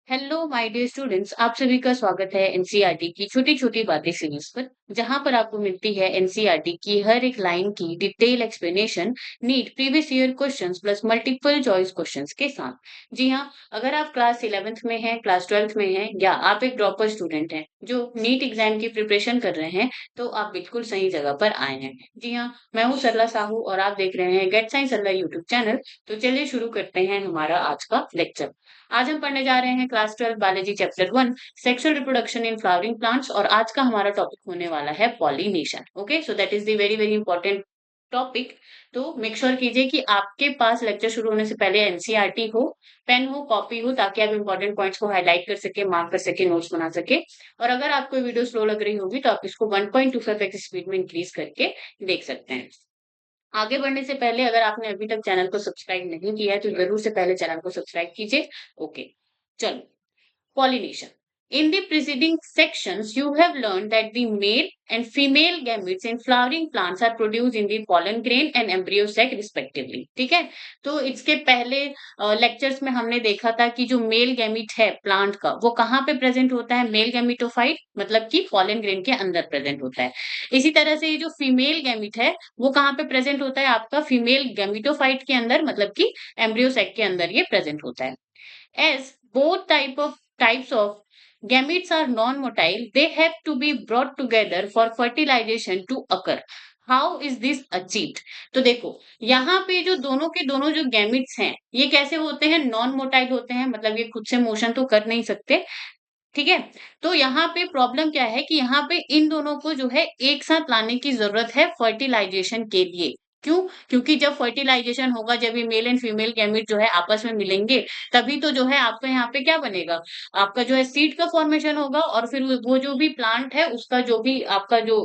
Hello my dear students, आप सभी का स्वागत है एनसीईआरटी की छोटी छोटी बातें सीरीज पर, जहां पर आपको मिलती है एनसीईआरटी की हर एक लाइन की detail explanation, NEET previous year questions plus multiple choice questions के साथ। जी हाँ, अगर आप क्लास 11th में हैं, क्लास 12th में हैं, या आप एक ड्रॉपर स्टूडेंट हैं जो नीट एग्जाम की प्रिपरेशन कर रहे हैं, तो आप बिल्कुल सही जगह पर आए हैं। जी हाँ, मैं हूँ सरला साहू और आप देख रहे हैं gate science Sarla YouTube channel. तो चलिए शुरू करते हैं हमारा आज का लेक्चर। आज हम पढ़ने जा रहे हैं class 12 biology chapter 1, sexual reproduction in flowering plants, और आज का हमारा टॉपिक होने वाला है pollination. Okay, so that is the very very important topic. तो मेक श्योर कीजिए कि आपके पास लेक्चर शुरू होने से पहले एनसीईआरटी हो, पेन हो, कॉपी हो, ताकि आप इंपॉर्टेंट पॉइंट्स को हाईलाइट कर सके, मार्क कर सके, नोट्स बना सके। और अगर आपको वीडियो स्लो लग रही होगी तो आप इसको 1.25x स्पीड में इंक्रीज करके देख सकते हैं। आगे बढ़ने से पहले अगर आपने अभी तक चैनल को सब्सक्राइब नहीं किया है तो जरूर से पहले चैनल को सब्सक्राइब कीजिए। ओके, चलो। Pollination. In the preceding sections, you have learned that the male and female gametes in flowering plants are produced in the pollen grain and embryo sac respectively. ठीक है, तो इसके पहले लेक्चर्स में हमने देखा था कि जो मेल गैमीट है प्लांट का वो कहाँ पे प्रेजेंट होता है, मेल गैमीटोफाइट, मतलब कि पॉलन ग्रेन के अंदर प्रेजेंट होता है। इसी तरह से ये जो फीमेल गैमीट है वो कहाँ पे प्रेजेंट होता है, आपका फीमेल गैमीटोफाइट के अंदर, मतलब कि एम्ब्रियो सैक के अंदर ये प्रेजेंट होता है। As both types of gametes are non-motile, they have to be brought together for fertilization to occur. How is this achieved? तो देखो, यहाँ पे जो दोनों के दोनों जो गैमिट्स हैं ये कैसे होते हैं, नॉन मोटाइल होते हैं, मतलब ये खुद से मोशन तो कर नहीं सकते। ठीक है, तो यहाँ पे प्रॉब्लम क्या है कि यहाँ पे इन दोनों को जो है एक साथ लाने की जरूरत है फर्टिलाइजेशन के लिए। क्यों? क्योंकि जब फर्टिलाइजेशन होगा, जब ये मेल एंड फीमेल गैमेट जो है आपस में मिलेंगे, तभी तो जो है आपका यहाँ पे क्या बनेगा, आपका जो है सीड का फॉर्मेशन होगा, और फिर वो जो भी प्लांट है उसका जो भी आपका जो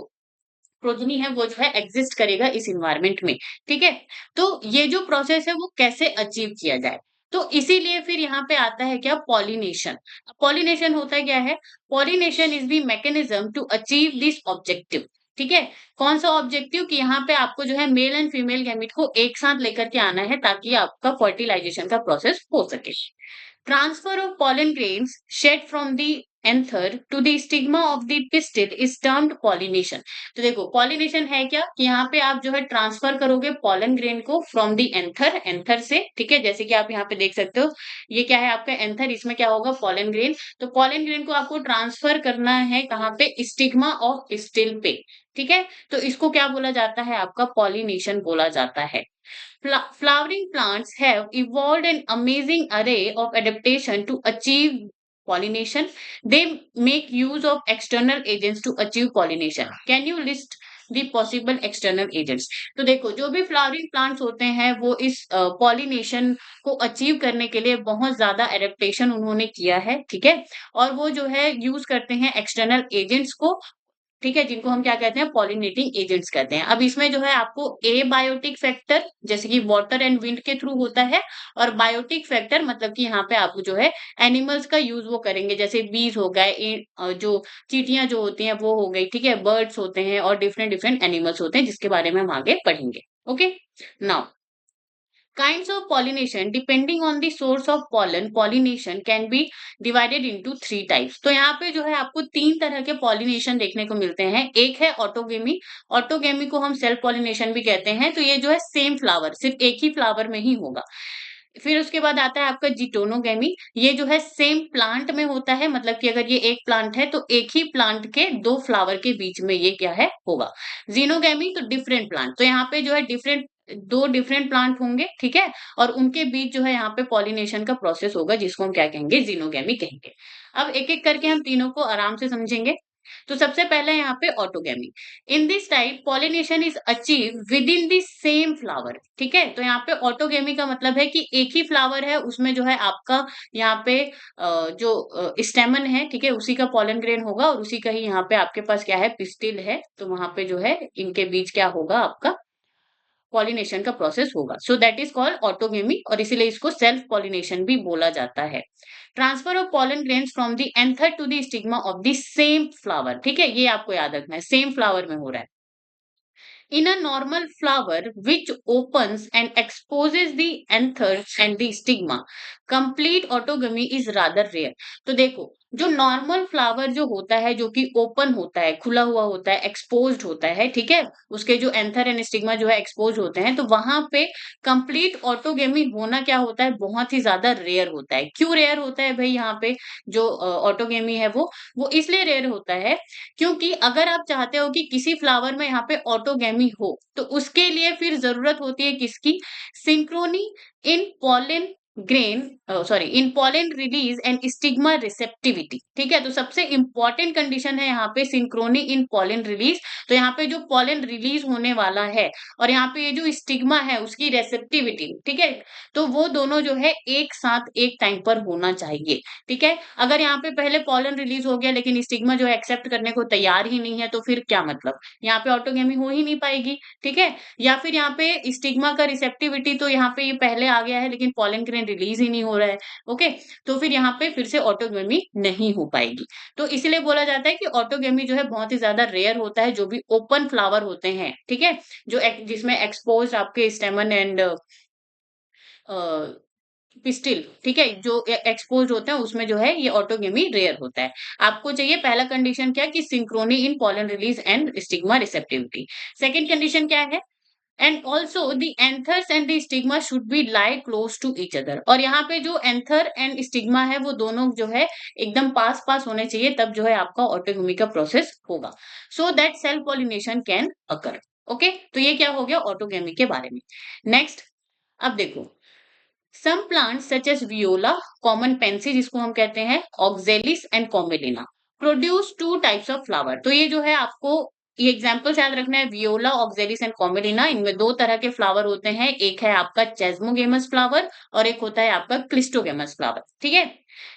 प्रोजनी है वो जो है एग्जिस्ट करेगा इस इन्वायरमेंट में। ठीक है, तो ये जो प्रोसेस है वो कैसे अचीव किया जाए, तो इसीलिए फिर यहाँ पे आता है क्या, पॉलिनेशन। पॉलिनेशन होता है क्या है, pollination is the mechanism to achieve this objective. ठीक है, कौन सा ऑब्जेक्टिव, कि यहाँ पे आपको जो है मेल एंड फीमेल गैमेट को एक साथ लेकर के आना है ताकि आपका फर्टिलाइजेशन का प्रोसेस हो सके। Transfer of pollen grains shed from the anther to the stigma of the pistil is termed pollination. तो देखो, pollination है क्या, कि यहाँ पे आप जो है ट्रांसफर करोगे pollen grain को from the anther, anther से। ठीक है, जैसे कि आप यहाँ पे देख सकते हो, ये क्या है आपका anther, इसमें क्या होगा pollen grain। तो pollen grain को आपको ट्रांसफर करना है कहाँ पे, स्टिग्मा ऑफ पिस्टिल पे। ठीक है, तो इसको क्या बोला जाता है, आपका पॉलिनेशन बोला जाता है। Flowering plants have evolved an amazing array of adaptation to achieve pollination. They make use of external agents to achieve pollination. Can you list the possible external agents? तो देखो, जो भी फ्लावरिंग प्लांट्स होते हैं वो इस पॉलिनेशन को achieve करने के लिए बहुत ज्यादा एडेप्टेशन उन्होंने किया है। ठीक है, और वो जो है यूज करते हैं एक्सटर्नल एजेंट्स को। ठीक है, जिनको हम क्या कहते हैं, पॉलिनेटिंग एजेंट्स कहते हैं। अब इसमें जो है आपको ए बायोटिक फैक्टर जैसे कि वाटर एंड विंड के थ्रू होता है, और बायोटिक फैक्टर मतलब कि यहाँ पे आपको जो है एनिमल्स का यूज वो करेंगे, जैसे बीज हो गए, जो चींटियां जो होती हैं वो हो गई। ठीक है, बर्ड्स होते हैं और डिफरेंट डिफरेंट एनिमल्स होते हैं जिसके बारे में हम आगे पढ़ेंगे। Okay, now kinds of pollination depending on the source of pollination can be divided into three types। तो यहाँ पे जो है आपको तीन तरह के pollination देखने को मिलते हैं। एक है ऑटोगेमी, ऑटोगेमी को हम सेल्फ pollination भी कहते हैं। तो ये जो है सेम फ्लावर, सिर्फ एक ही फ्लावर में ही होगा। फिर उसके बाद आता है आपका जिटोनोगेमी, ये जो है सेम प्लांट में होता है, मतलब कि अगर ये एक प्लांट है तो एक ही प्लांट के दो फ्लावर के बीच में ये क्या है, होगा। जीनोगेमी तो डिफरेंट प्लांट, तो यहाँ पे जो है डिफरेंट, दो डिफरेंट प्लांट होंगे। ठीक है, और उनके बीच जो है यहाँ पे पॉलिनेशन का प्रोसेस होगा जिसको हम क्या कहेंगे, जीनोगेमी कहेंगे। अब एक एक करके हम तीनों को आराम से समझेंगे। तो सबसे पहले यहाँ पे autogamy. In this type pollination is achieve with in the same flower. ठीक है, तो यहाँ पे ऑटोगेमी का मतलब है कि एक ही फ्लावर है, उसमें जो है आपका यहाँ पे जो स्टेमन है, ठीक है, उसी का पॉलन ग्रेन होगा, और उसी का ही यहाँ पे आपके पास क्या है, पिस्टिल है। तो वहां पे जो है इनके बीच क्या होगा, आपका पॉलिनेशन का प्रोसेस होगा। So that is called autogamy, और इसीलिए इसको सेल्फ पॉलिनेशन भी बोला जाता है। Transfer of pollen grains from the anther to the stigma of the same flower. ठीक है, ये आपको याद रखना है, सेम फ्लावर में हो रहा है। in a normal flower which opens and exposes the anthers and the stigma, complete autogamy is rather rare. तो देखो, जो नॉर्मल फ्लावर जो होता है, जो कि ओपन होता है, खुला हुआ होता है, एक्सपोज्ड होता है, ठीक है, उसके जो एंथर एंड स्टिग्मा जो है एक्सपोज होते हैं, तो वहां पे कंप्लीट ऑटोगेमी होना क्या होता है, बहुत ही ज्यादा रेयर होता है। क्यों रेयर होता है भाई? यहाँ पे जो ऑटोगेमी है वो इसलिए रेयर होता है क्योंकि अगर आप चाहते हो कि किसी फ्लावर में यहाँ पे ऑटोगेमी हो, तो उसके लिए फिर जरूरत होती है किसकी? Synchrony in pollen grain, sorry, in pollen release and stigma receptivity. ठीक है, तो सबसे इंपॉर्टेंट कंडीशन है यहाँ पे सिंक्रोनी इन पॉलन रिलीज। तो यहाँ पे जो पॉलन रिलीज होने वाला है और यहाँ पे ये जो स्टिग्मा है उसकी रेसेप्टिविटी, ठीक है, तो वो दोनों जो है एक साथ एक टाइम पर होना चाहिए। ठीक है, अगर यहाँ पे पहले पॉलन रिलीज हो गया लेकिन स्टिग्मा जो है एक्सेप्ट करने को तैयार ही नहीं है, तो फिर क्या मतलब? यहाँ पे ऑटोगेमी हो ही नहीं पाएगी। ठीक है, या फिर यहाँ पे स्टिग्मा का रिसेप्टिविटी तो यहाँ पे ये पहले आ गया है लेकिन पॉलन ग्रेन रिलीज ही नहीं हो रहा है। ओके, तो फिर यहाँ पे फिर से ऑटोगेमी नहीं हो पाएगी। तो इसलिए बोला जाता है कि ऑटोगेमी जो है बहुत ही ज्यादा रेयर होता है, जो भी ओपन फ्लावर होते हैं, ठीक है, जिसमें एक्सपोज आपके स्टेमन एंड पिस्टिल, ठीक है, जो एक्सपोज होते हैं उसमें जो है ये ऑटोगेमी रेयर होता है। आपको चाहिए पहला कंडीशन क्या? कि synchrony in pollen release and stigma receptivity. Second condition क्या है? And also the anthers and the stigma should be lie close to each other. और यहाँ पे जो एंथर एंड स्टिग्मा है वो दोनों जो है एकदम पास पास होने चाहिए, तब जो है आपका ऑटोगेमी का प्रोसेस होगा, so that self pollination can occur. Okay, तो ये क्या हो गया ऑटोगेमी के बारे में। नेक्स्ट, अब देखो, some plants such as viola, common pansy जिसको हम कहते हैं, oxalis and commelina produce two types of flower. तो ये जो है आपको ये एग्जाम्पल्स याद रखना है, वियोला, ऑक्जेलिस एंड कॉमेलिना, इनमें दो तरह के फ्लावर होते हैं। एक है आपका चेस्मोगेमस फ्लावर और एक होता है आपका क्लिस्टोगेमस फ्लावर। ठीक है,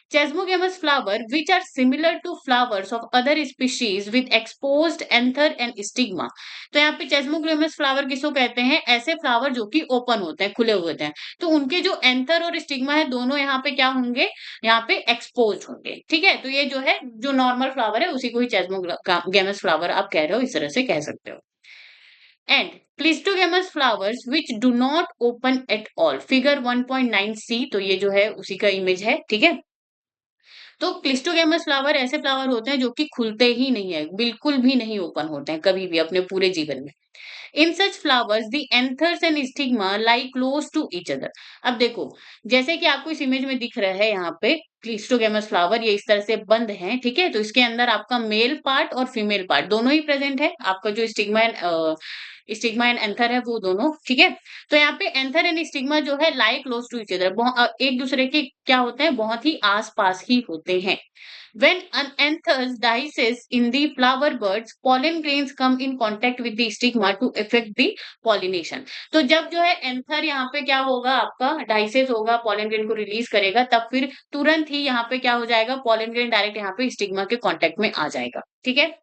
Chasmogamous flower, which are similar to flowers of other species with exposed anther and stigma। तो यहाँ पे चेस्मोग्रामस फ्लावर किसको कहते हैं? ऐसे फ्लावर जो कि ओपन होते हैं, खुले हुए होते हैं, तो उनके जो एंथर और स्टिग्मा है दोनों यहाँ पे क्या होंगे? यहाँ पे एक्सपोज होंगे। ठीक है, तो ये जो है जो नॉर्मल फ्लावर है उसी को ही चेस्मोगेमस फ्लावर आप कह रहे हो, इस तरह से कह सकते हो। And cleistogamous flowers which do not open at all, figure 1.9c, तो ये जो है उसी का इमेज है। ठीक है, तो क्लिस्टोगेमस फ्लावर ऐसे फ्लावर होते हैं जो कि खुलते ही नहीं है, बिल्कुल भी नहीं ओपन होते हैं कभी भी अपने पूरे जीवन में। In such flowers the anthers and stigma lie close to each other. अब देखो, जैसे कि आपको इस इमेज में दिख रहा है, यहाँ पे क्लिस्टोगेमस फ्लावर ये इस तरह से बंद है। ठीक है, तो इसके अंदर आपका मेल पार्ट और फीमेल पार्ट दोनों ही प्रेजेंट है। आपका जो स्टिग्मा एंड एंथर है वो दोनों, ठीक है, तो यहाँ पे एंथर एंड स्टिग्मा जो है लाई क्लोज टू ईच अदर, एक दूसरे के क्या होते हैं? बहुत ही आस पास ही होते हैं। When an anther dies in the flower buds, pollen grains come in contact with the stigma to affect the pollination। तो जब जो है एंथर यहाँ पे क्या होगा? आपका डाइसेस होगा, पॉलन ग्रेन को रिलीज करेगा, तब फिर तुरंत ही यहाँ पे क्या हो जाएगा? पॉलन ग्रेन डायरेक्ट यहाँ पे स्टिग्मा के कांटेक्ट में आ जाएगा। ठीक है,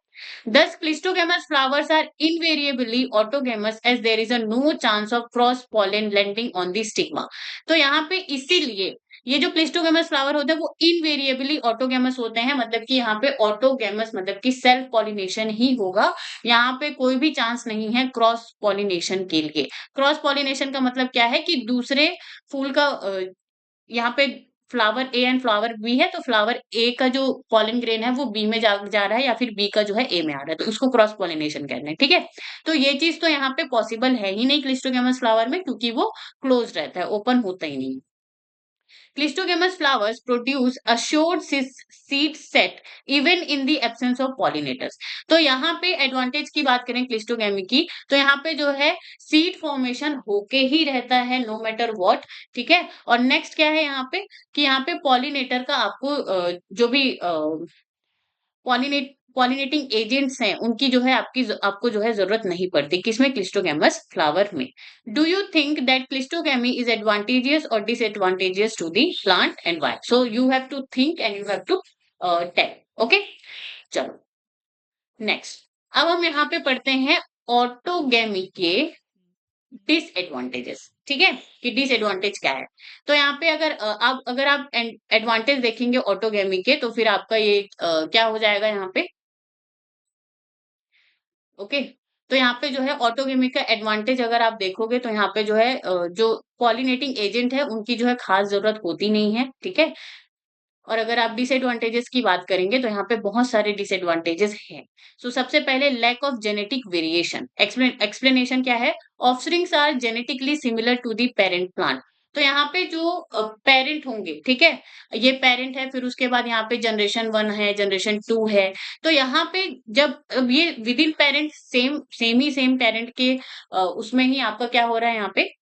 Thus, clistogamous flowers are invariably autogamous as there is a no chance of cross pollen landing on the stigma। तो यहाँ पे इसीलिए ये जो क्लिस्टोगेमस फ्लावर होते हैं वो इनवेरिएबली ऑटोगेमस होते हैं, मतलब कि यहाँ पे ऑटोगेमस मतलब कि सेल्फ पॉलिनेशन ही होगा। यहाँ पे कोई भी चांस नहीं है क्रॉस पॉलिनेशन के लिए। क्रॉस पॉलिनेशन का मतलब क्या है? कि दूसरे फूल का यहाँ पे flower A and flower B है, तो फ्लावर ए का जो पॉलन ग्रेन है वो बी में जा रहा है, या फिर बी का जो है ए में आ रहा है, तो उसको क्रॉस पॉलिनेशन कहते हैं। ठीक है, तो ये चीज तो यहाँ पे पॉसिबल है ही नहीं क्लिस्टोगेमस फ्लावर में, क्योंकि वो क्लोज रहता है, ओपन होता ही नहीं। Clistogamous flowers produce a short seed set even in the absence of pollinators। तो यहाँ पे एडवांटेज की बात करें क्लिस्टोगेमी की, तो यहाँ पे जो है सीड फॉर्मेशन होके ही रहता है नो मैटर व्हाट। ठीक है, और नेक्स्ट क्या है यहाँ पे? कि यहाँ पे पॉलिनेटर का आपको जो भी पॉलिनेटिंग एजेंट्स हैं उनकी जो है आपको जो है जरूरत नहीं पड़ती। किसमें? क्लिस्टोगेमस फ्लावर में। Do you think that cleistogamy is advantageous और disadvantageous to the plant and why? So you have to think and you have to tell. Okay, चलो नेक्स्ट, अब हम यहाँ पे पढ़ते हैं ऑटोगेमी के डिसएडवांटेजेस। ठीक है, कि डिसएडवांटेज क्या है। तो यहाँ पे अगर आप एडवांटेज देखेंगे ऑटोगेमी के, तो फिर आपका ये क्या हो जाएगा यहाँ पे? ओके, तो यहाँ पे जो है ऑटोगेमी का एडवांटेज अगर आप देखोगे तो यहाँ पे जो है जो पॉलिनेटिंग एजेंट है उनकी जो है खास ज़रूरत होती नहीं है, ठीक है? और अगर आप डिसएडवांटेजेस की बात करेंगे तो यहाँ पे बहुत सारे डिसएडवांटेजेस हैं। सो सबसे पहले lack of genetic variation. Explanation क्या है? Offsprings are genetically similar to the parent plant. तो यहाँ पे जो पेरेंट होंगे, ठीक है? ये पेरेंट है, फिर उसके बाद यहाँ पे जनरेशन 1 है, जनरेशन 2 है। तो यहाँ पे जब अब ये with in parent same parent के उसमें ही आपका क्या हो रहा है यहाँ पे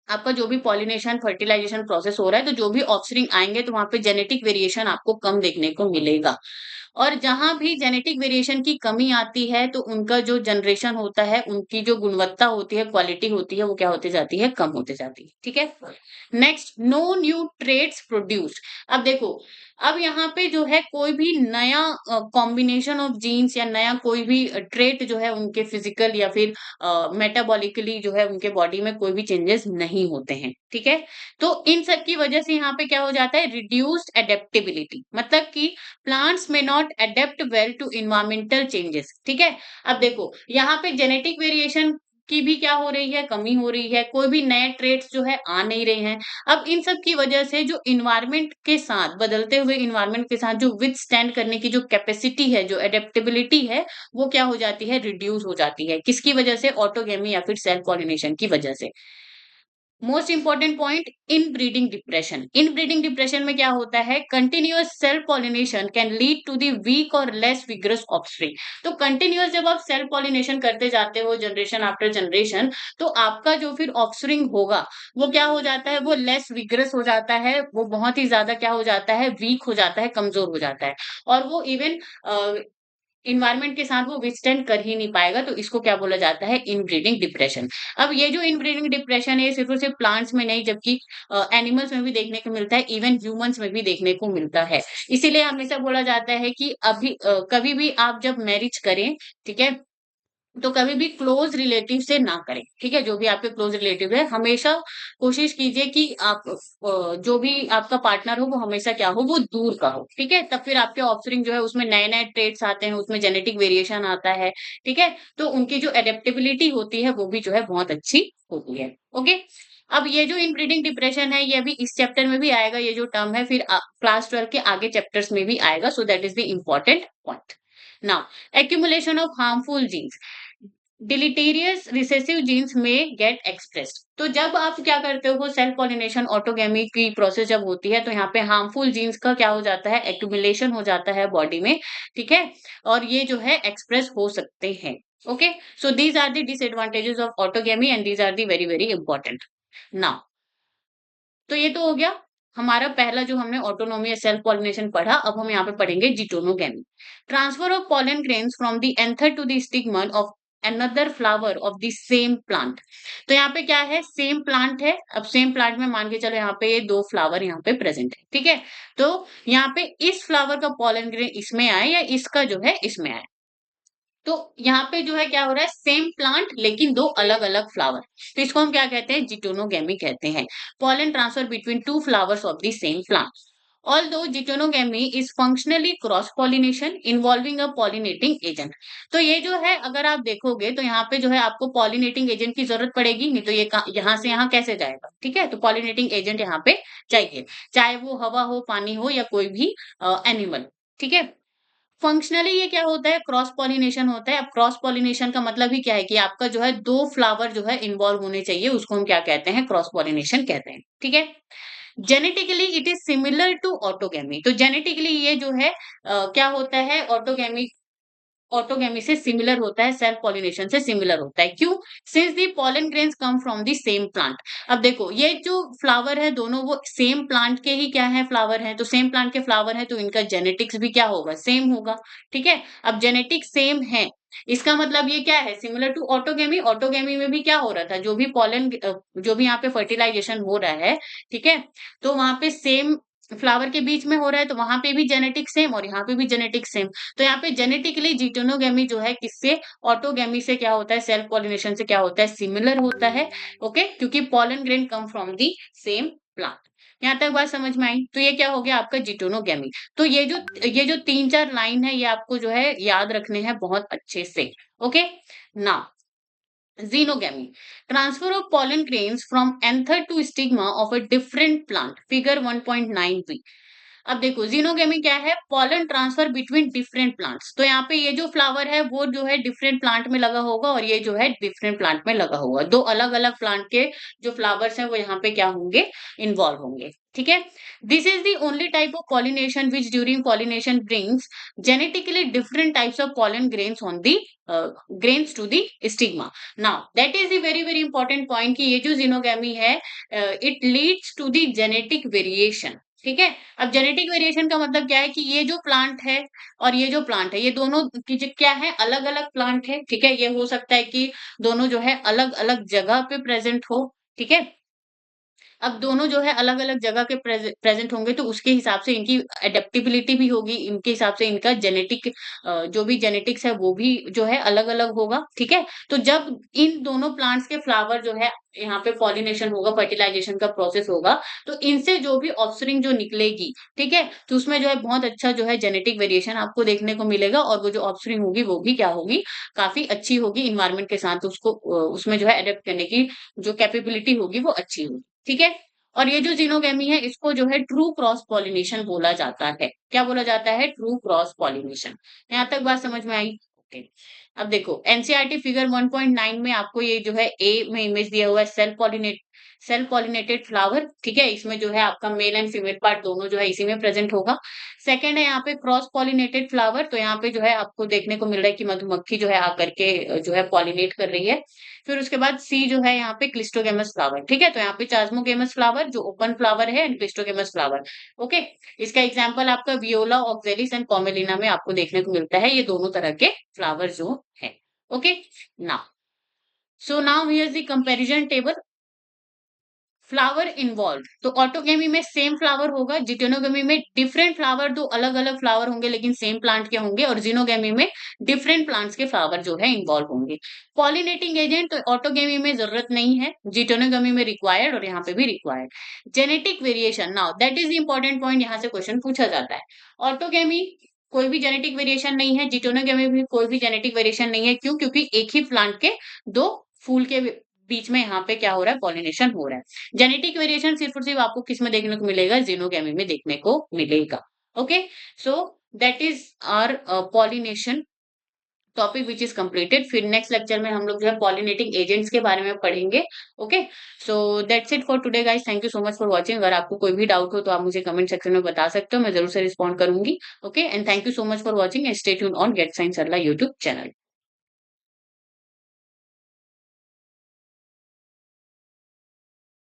आपका जो भी पॉलिनेशन फर्टिलाइजेशन प्रोसेस हो रहा है, तो जो भी ऑफस्प्रिंग आएँगे तो वहाँ पे जेनेटिक वेरिएशन आपको कम देखने को मिलेगा। और जहाँ भी जेनेटिक वेरिएशन की कमी आती है, तो उनका जो जनरेशन होता है, उनकी जो गुणवत्ता होती है, क्वालिटी होती है, वो क्या होती जाती है? कम होती जाती है। ठीक है? Next, no new traits produced. अब देखो, अब यहाँ पे जो है कोई भी नया कॉम्बिनेशन ऑफ जीन्स या नया कोई भी ट्रेट जो है उनके फिजिकल या फिर मेटाबॉलिकली जो है उनके बॉडी में कोई भी चेंजेस नहीं होते हैं, ठीक है? तो इन सब की वजह से यहाँ पे क्या हो जाता है? रिड्यूस्ड एडेप्टेबिलिटी, मतलब कि प्लांट्स में not adapt well to environmental changes, ठीक है? अब देखो, यहाँ पे जेनेटिक वेरिएशन की भी क्या हो रही है? कमी हो रही है, कोई भी नए ट्रेड्स जो है आ नहीं रहे हैं। अब इन सब की वजह से जो इन्वायरमेंट के साथ बदलते हुए इन्वायरमेंट के साथ जो विथस्टैंड करने की जो कैपेसिटी है, जो एडेप्टेबिलिटी है, वो क्या हो जाती है? रिड्यूस हो जाती है। किसकी वजह से? ऑटोगेमी या फिर सेल्फ पॉलिनेशन की वजह से। Most important point, inbreeding depression. Inbreeding depression में क्या होता है? Continuous self pollination can lead to the weak और लेस विग्रस ऑफस्प्रिंग। तो कंटिन्यूअस जब आप सेल्फ पॉलिनेशन करते जाते हो जनरेशन आफ्टर जनरेशन, तो आपका जो फिर ऑफस्प्रिंग होगा वो क्या हो जाता है? वो लेस विग्रस हो जाता है, वो बहुत ही ज्यादा क्या हो जाता है? वीक हो जाता है, कमजोर हो जाता है। और वो इवन इन्वायरमेंट के साथ वो विथस्टैंड कर ही नहीं पाएगा, तो इसको क्या बोला जाता है? Inbreeding depression. अब ये जो इनब्रीडिंग डिप्रेशन है, ये सिर्फ और सिर्फ प्लांट्स में नहीं, जबकि एनिमल्स में भी देखने को मिलता है, इवन ह्यूमंस में भी देखने को मिलता है। इसीलिए हमेशा बोला जाता है कि कभी भी आप जब मैरिज करें, ठीक है? तो कभी भी क्लोज रिलेटिव से ना करें, ठीक है? जो भी आपके क्लोज रिलेटिव है, हमेशा कोशिश कीजिए कि आप जो भी आपका पार्टनर हो, वो हमेशा क्या हो? वो दूर का हो, ठीक है? तब फिर आपके ऑफस्प्रिंग जो है उसमें नए-नए ट्रेट्स आते हैं, उसमें जेनेटिक वेरिएशन आता है, ठीक है? तो उनकी जो एडेप्टेबिलिटी होती है, वो भी जो है बहुत अच्छी होती है। ओके? अब ये जो इनब्रीडिंग डिप्रेशन है, ये अभी इस चैप्टर में भी आएगा, ये जो टर्म है, फिर क्लास 12 के आगे चैप्टर्स में भी आएगा, so that is the important point. Now, accumulation of harmful genes, deleterious recessive genes में गेट एक्सप्रेस्ड। तो जब आप क्या करते हो? वो सेल्फ पॉलिनेशन ऑटोगेमी की प्रोसेस जब होती है, तो यहाँ पे हार्मफुल जीन्स का क्या हो जाता है? एक्यूमुलेशन हो जाता है बॉडी में, ठीक है? और ये जो है एक्सप्रेस हो सकते हैं। Okay, so these are the disadvantages of autogamy and these are the very very important. Now, तो ये तो हो गया हमारा पहला जो हमने ऑटोनॉमी या सेल्फ पॉलिनेशन पढ़ा। अब हम यहाँ पे पढ़ेंगे geitonogamy. Transfer of pollen grains from the anther to the stigma of another flower of the same plant. तो यहाँ पे क्या है? सेम प्लांट है। अब सेम प्लांट में मान के चलो यहाँ पे ये दो फ्लावर यहाँ पे प्रेजेंट है, ठीक है? तो यहाँ पे इस फ्लावर का पॉलन ग्रेन इसमें आए या इसका जो है इसमें आए, तो यहाँ पे जो है क्या हो रहा है? सेम प्लांट लेकिन दो अलग अलग फ्लावर। तो इसको हम क्या कहते हैं? जिटोनोगेमी कहते हैं। Pollen transfer between two flowers of the same plant. Although जिटोनोगेमी is functionally cross pollination involving a pollinating agent। तो ये जो है अगर आप देखोगे तो यहाँ पे जो है आपको पॉलिनेटिंग एजेंट की जरूरत पड़ेगी, नहीं तो ये यहाँ से यहाँ कैसे जाएगा? ठीक है, तो पॉलिनेटिंग एजेंट यहाँ पे चाहिए, चाहे वो हवा हो, पानी हो या कोई भी एनिमल, ठीक है? फंक्शनली ये क्या होता है? क्रॉस पॉलिनेशन होता है। अब क्रॉस पॉलिनेशन का मतलब ही क्या है? कि आपका जो है दो फ्लावर जो है इन्वॉल्व होने चाहिए, उसको हम क्या कहते हैं? क्रॉस पॉलिनेशन कहते हैं, ठीक है? Genetically it is similar to autogamy. तो जेनेटिकली ये जो है क्या होता है? ऑटोगेमी से सिमिलर होता है, सेल्फ पॉलिनेशन से सिमिलर होता है। क्यों? Since the pollen grains come from the same plant. अब देखो, ये जो फ्लावर है दोनों वो सेम प्लांट के ही क्या है? फ्लावर है। तो सेम प्लांट के फ्लावर है तो इनका जेनेटिक्स भी क्या होगा? सेम होगा, ठीक है? अब जेनेटिक्स सेम है, इसका मतलब ये क्या है? Similar to autogamy. ऑटोगेमी में भी क्या हो रहा था? जो भी यहाँ पे फर्टिलाइजेशन हो रहा है, ठीक है? तो वहां पे सेम फ्लावर के बीच में हो रहा है, तो वहां पे भी जेनेटिक सेम और यहाँ पे भी जेनेटिक सेम। तो यहाँ पे जेनेटिकली जिटोनोगेमी जो है किससे? ऑटोगेमी से क्या होता है? सेल्फ पॉलिनेशन से क्या होता है? सिमिलर होता है। ओके, क्योंकि pollen grain come from the same plant. यहाँ तक बात समझ में आई? तो ये क्या हो गया आपका जिटोनोगेमी। तो ये जो 3-4 लाइन है ये आपको जो है याद रखने हैं बहुत अच्छे से। Okay? Now xenogamy, transfer of pollen grains from anther to stigma of a different plant, figure 1.9b। अब देखो जीनोगेमी क्या है, pollen transfer between different plants. तो यहाँ पे ये जो फ्लावर है वो जो है डिफरेंट प्लांट में लगा होगा और ये जो है डिफरेंट प्लांट में लगा होगा। दो अलग अलग प्लांट के जो फ्लावर्स हैं वो यहाँ पे क्या होंगे, इन्वॉल्व होंगे। ठीक है, this is the only type of pollination which during pollination brings genetically different types of pollen grains on the grains to the stigma. Now that is the very very important point कि ये जो xenogamy है it leads to the genetic variation. ठीक है, अब genetic variation का मतलब क्या है कि ये जो प्लांट है और ये जो प्लांट है ये दोनों की जो क्या है, अलग अलग प्लांट है। ठीक है, ये हो सकता है कि दोनों जो है अलग अलग जगह पे प्रेजेंट हो। ठीक है, अब दोनों जो है अलग-अलग जगह के प्रेज़ेंट होंगे तो उसके हिसाब से इनकी एडेप्टेबिलिटी भी होगी, इनके हिसाब से इनका जेनेटिक जो भी जेनेटिक्स है वो भी जो है अलग-अलग होगा, ठीक है? तो जब इन दोनों प्लांट्स के फ्लावर जो है यहाँ पे पॉलिनेशन होगा, फर्टिलाइजेशन का प्रोसेस होगा, तो इनसे जो भी ऑफस्प्रिंग जो निकलेगी, ठीक है? तो उसमें जो है बहुत अच्छा जो है जेनेटिक वेरिएशन आपको देखने को मिलेगा और वो जो ऑफस्प्रिंग होगी वो भी क्या होगी, काफ़ी अच्छी होगी एनवायरनमेंट के साथ उसको उसमें जो है एडॉप्ट करने की जो कैपेबिलिटी होगी वो अच्छी होगी। ठीक है? और ये जो ज़ीनोगेमी है इसको जो है ट्रू क्रॉस पॉलिनेशन बोला जाता है। क्या बोला जाता है? True cross pollination. यहाँ तक बात समझ में आई? ओके। अब देखो एनसीईआरटी फिगर 1.9 में आपको ये जो है ए में इमेज दिया हुआ है सेल्फ पॉलिनेटेड फ्लावर। ठीक है? इसमें जो है आपका मेल एंड फीमेल पार्ट दोनों जो है इसी में प्रेजेंट होगा। सेकंड है यहाँ पे क्रॉस पॉलिनेटेड फ्लावर, तो यहाँ पे जो है आपको देखने को मिल रहा है कि मधुमक्खी जो है आकर के जो है पॉलिनेट कर रही है। फिर उसके बाद सी जो है यहाँ पे क्लिस्टोगेमस फ्लावर। ठीक है, तो यहाँ पे चास्मोगेमस फ्लावर जो ओपन फ्लावर है एंड क्लिस्टोगेमस फ्लावर। ओके, इसका एग्जांपल आपका वियोला ऑक्जेलिस एंड कॉमेलिना में आपको देखने को मिलता है, ये दोनों तरह के फ्लावर जो है। Okay, now so now here the comparison table. Flower involve, तो ऑटोगेमी में सेम फ्लावर होगा, जिटेनोगेमी में डिफरेंट फ्लावर, दो अलग अलग फ्लावर होंगे लेकिन सेम प्लांट के होंगे, और जिनोगेमी में डिफरेंट प्लांट्स के फ्लावर जो है इन्वॉल्व होंगे। पॉलिनेटिंग एजेंट तो ऑटोगेमी में जरूरत नहीं है, जिटेनोगेमी में रिक्वायर्ड और यहाँ पे भी required. Genetic variation, now that is the important point, यहाँ से क्वेश्चन पूछा जाता है। ऑटोगेमी कोई भी जेनेटिक वेरिएशन नहीं है, जिटोनोगेमी में भी कोई भी जेनेटिक वेरिएशन नहीं है। क्यों? क्योंकि एक ही प्लांट के दो फूल के बीच में यहाँ पे क्या हो रहा है, पॉलिनेशन हो रहा है। जेनेटिक वेरिएशन सिर्फ और सिर्फ आपको किस में देखने को मिलेगा, जीनोगेमी में देखने को मिलेगा। Okay, so that is our pollination topic which is completed. फिर नेक्स्ट लेक्चर में हम लोग जो है पॉलिनेटिंग एजेंट्स के बारे में पढ़ेंगे। Okay, so that's it for today guys, thank you so much for watching. अगर आपको कोई भी डाउट हो तो आप मुझे कमेंट सेक्शन में बता सकते हो, मैं जरूर से रिस्पॉन्ड करूंगी। Okay, and thank you so much for watching and stay tuned on get science Sarla YouTube channel.